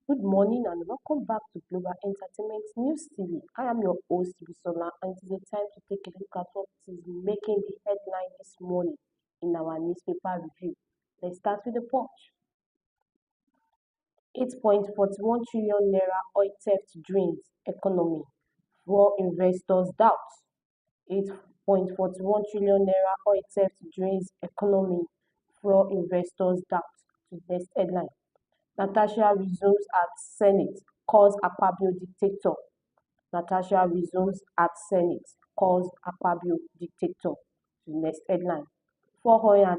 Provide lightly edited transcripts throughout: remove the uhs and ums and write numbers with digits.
Good morning and welcome back to Global Entertainment News TV. I am your host, Bisola, and it is a time to take a look at what is making the headline this morning in our newspaper review. Let's start with the punch. 8.41 trillion naira oil theft drains economy, for investors doubt. 8.41 trillion naira oil theft drains economy, for investors doubt. To the next headline. Natasha resumes at Senate, calls Akpabio dictator. Natasha resumes at Senate, calls Akpabio dictator. The next headline. 411%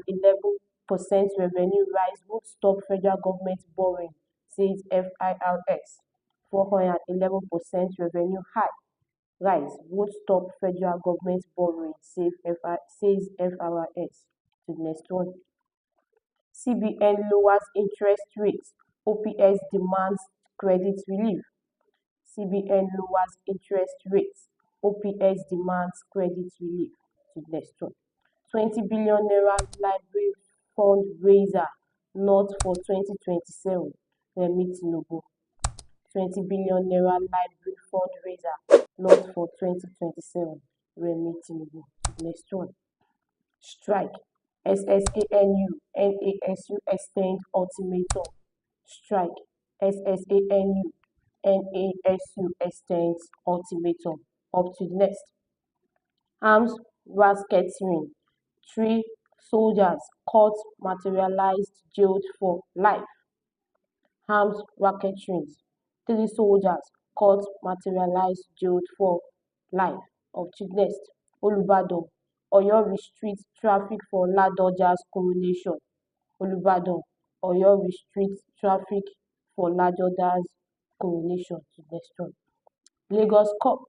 revenue rise would stop federal government borrowing, says FIRS. 411% revenue rise would stop federal government borrowing, says FIRS. To the next one. CBN lowers interest rates, OPS demands credit relief. CBN lowers interest rates, OPS demands credit relief. To the next one. 20 billion naira library fundraiser not for 2027. Remi Tinubu. 20 billion naira library fundraiser not for 2027. Remi Tinubu. To the next one. Strike. SSANU, NASU extend ultimatum. Strike. SSANU, NASU extends ultimatum. Up to the next. Arms racketeering. 3 soldiers caught materialized jailed for life. Arms racketeering. 3 soldiers caught materialized jailed for life. Up to the next. Olubadan. Oyo restricts traffic for Ladoja's coronation. Olubadan. Oyo restricts traffic for Ladoja's coronation. To the next one. Lagos Cup.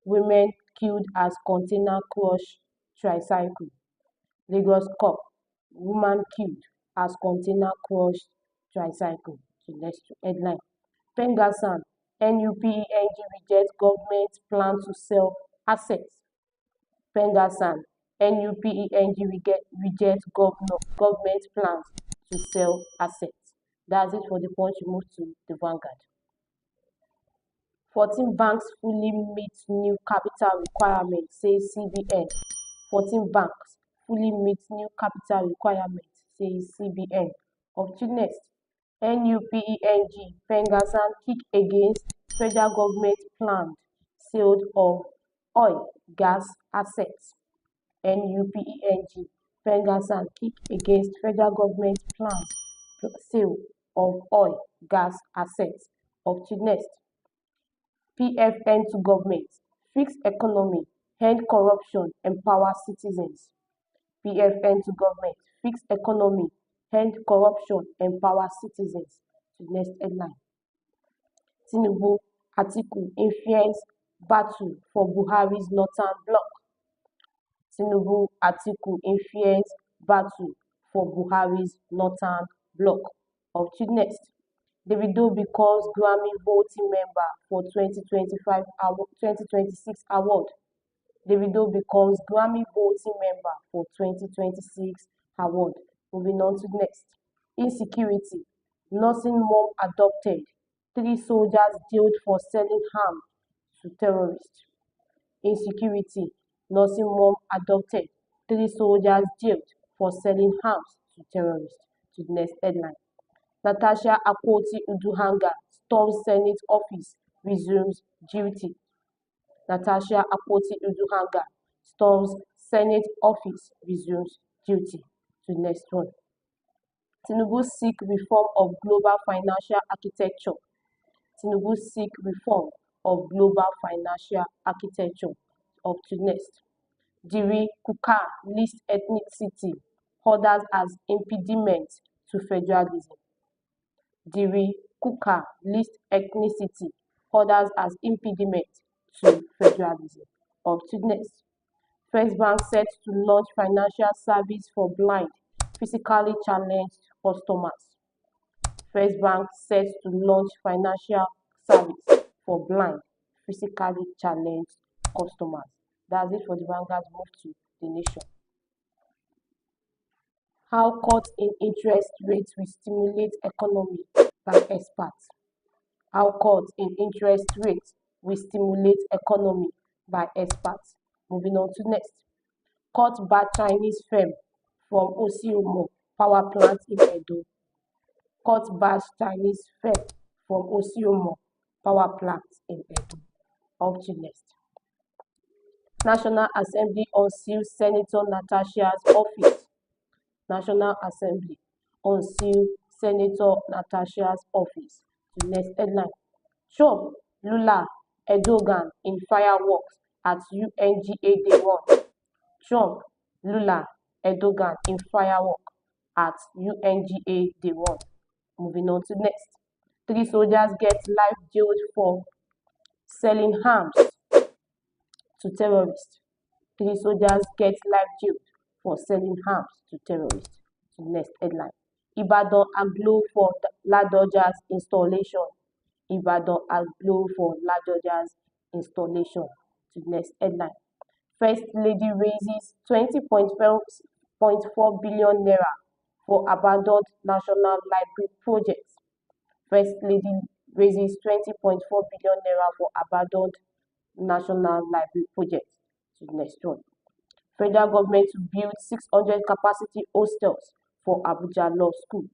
Women killed as container crush tricycle. Lagos Cup. Woman killed as container crush tricycle. To the next headline. Pengassan. NUPENG rejects government plan to sell assets. Pengassan. NUPENG rejects government plans to sell assets. That's it for the punch. We move to the Vanguard. 14 banks fully meet new capital requirements, says CBN. 14 banks fully meet new capital requirements, says CBN. Up to next. NUPENG Pengassan kick against federal government planned sale of oil gas assets. NUPENG Pengassan kick against federal government plans sale of oil gas assets. Up to next. PFN to government, fix economy, end corruption, empower citizens. PFN to government, fix economy, end corruption, empower citizens. To the next headline. Tinubu, Atiku influence battle for Buhari's northern bloc. Tinubu, Atiku influence battle for Buhari's northern bloc. Up to next. Davido becomes Grammy voting member for 2026 award. Davido becomes Grammy voting member for 2026 award. Moving on to next. Insecurity. Nursing mom adopted. 3 soldiers jailed for selling arms to terrorists. Insecurity. Nursing mom adopted. 3 soldiers jailed for selling arms to terrorists. To the next headline. Natasha Akpoti-Uduaghan storms Senate office, resumes duty. Natasha Akpoti-Uduaghan storms Senate office, resumes duty. To the next one. Tinubu seek reform of global financial architecture. Tinubu seek reform of global financial architecture. Up to next. Diri Kuka lists ethnicity, others as impediment to federalism. Diri Kuka lists ethnicity, others as impediment to federalism. Up to next. First Bank set to launch financial service for blind, physically challenged customers. First Bank set to launch financial service for blind, physically challenged customers. That's it for the Vanguard. Move to the Nation. How cuts in interest rates will stimulate economy by experts. How cuts in interest rates will stimulate economy by experts. Moving on to next. Cut by Chinese firm from Osiomo power plant in Edo. Cut by Chinese firm from Osiomo power plant in Edo. Up to next. National Assembly unseals Senator Natasha's office. National Assembly unseal Senator Natasha's office. To next headline. Trump, Lula, Erdogan in fireworks at UNGA Day 1. Trump, Lula, Erdogan in fireworks at UNGA Day 1. Moving on to next. 3 soldiers get life jailed for selling arms to terrorists. 3 soldiers get life jailed for selling arms to terrorists. To next headline. Ibadan aglow for Ladoja's installation. Ibadan aglow for Ladoja's installation. To next headline. First Lady raises 20.4 billion naira for abandoned National Library projects. First Lady raises 20.4 billion naira for abandoned National Library projects. To the next one. Federal government to build 600 capacity hostels for Abuja Law School.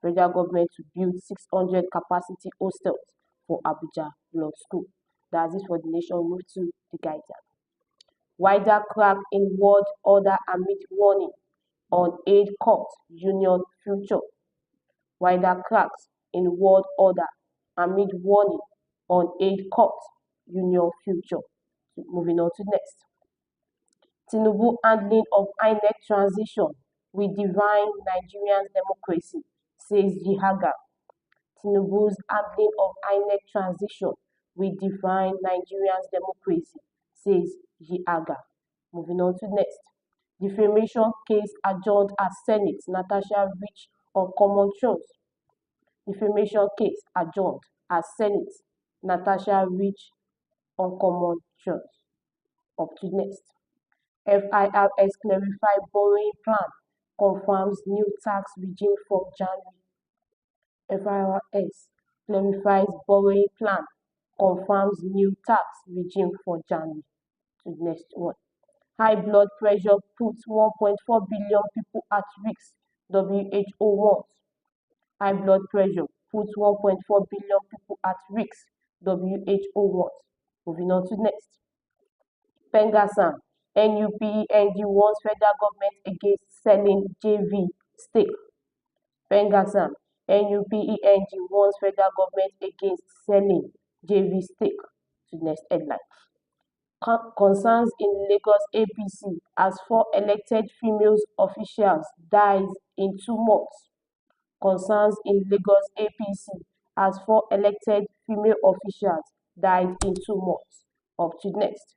Federal government to build 600 capacity hostels for Abuja Law School. That's it for the nation. Move to the Guardian. Wider crack in world order amid warning on aid cut union future. Wider cracks in world order amid warning on aid cut union future. Moving on to next. Tinubu handling of INEC transition will divine Nigerian democracy, says Jihaga. Tinubu's handling of INEC transition will divine Nigerian democracy, says Jihaga. Moving on to next. Defamation case adjourned at Senate. Natasha reached on common truth. Defamation case adjourned at Senate. Natasha reached on common truth. Up to next. FIRS clarify borrowing plan, confirms new tax regime from January. FIRS clarifies borrowing plan, confirms new tax regime for January. To the next one. High blood pressure puts 1.4 billion people at risk, WHO warns. High blood pressure puts 1.4 billion people at risk, WHO warns. Moving on to next. Pengasam, NUPENG warns federal government against selling JV stake. Pengasam, NUPENG warns federal government against selling JV stake. To next headline. Concerns in Lagos APC as 4 elected female officials dies in 2 months. Concerns in Lagos APC as 4 elected female officials died in 2 months. Up to next.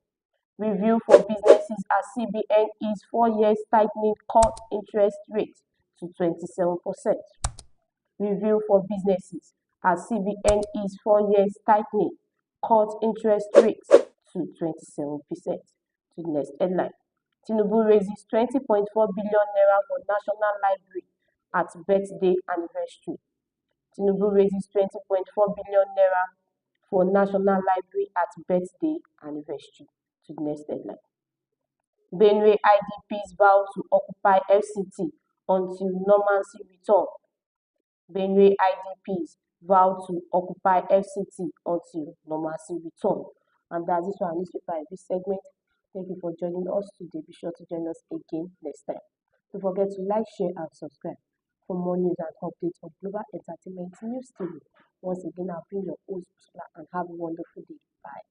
Review for businesses as CBN is 4 years tightening cut interest rate to 27%. Review for businesses as CBN is 4 years tightening cut interest rate to 27%. To the next headline. Tinubu raises 20.4 billion naira for National Library at birthday anniversary. Tinubu raises 20.4 billion naira for National Library at birthday anniversary. To the next headline. Benue IDPs vow to occupy FCT until normalcy return. Benue IDPs vow to occupy FCT until normalcy return. And that's it for our newspaper in this segment. Thank you for joining us today. Be sure to join us again next time. Don't forget to like, share, and subscribe for more news and updates on Global Entertainment News TV. Once again, I've been your host, and have a wonderful day. Bye.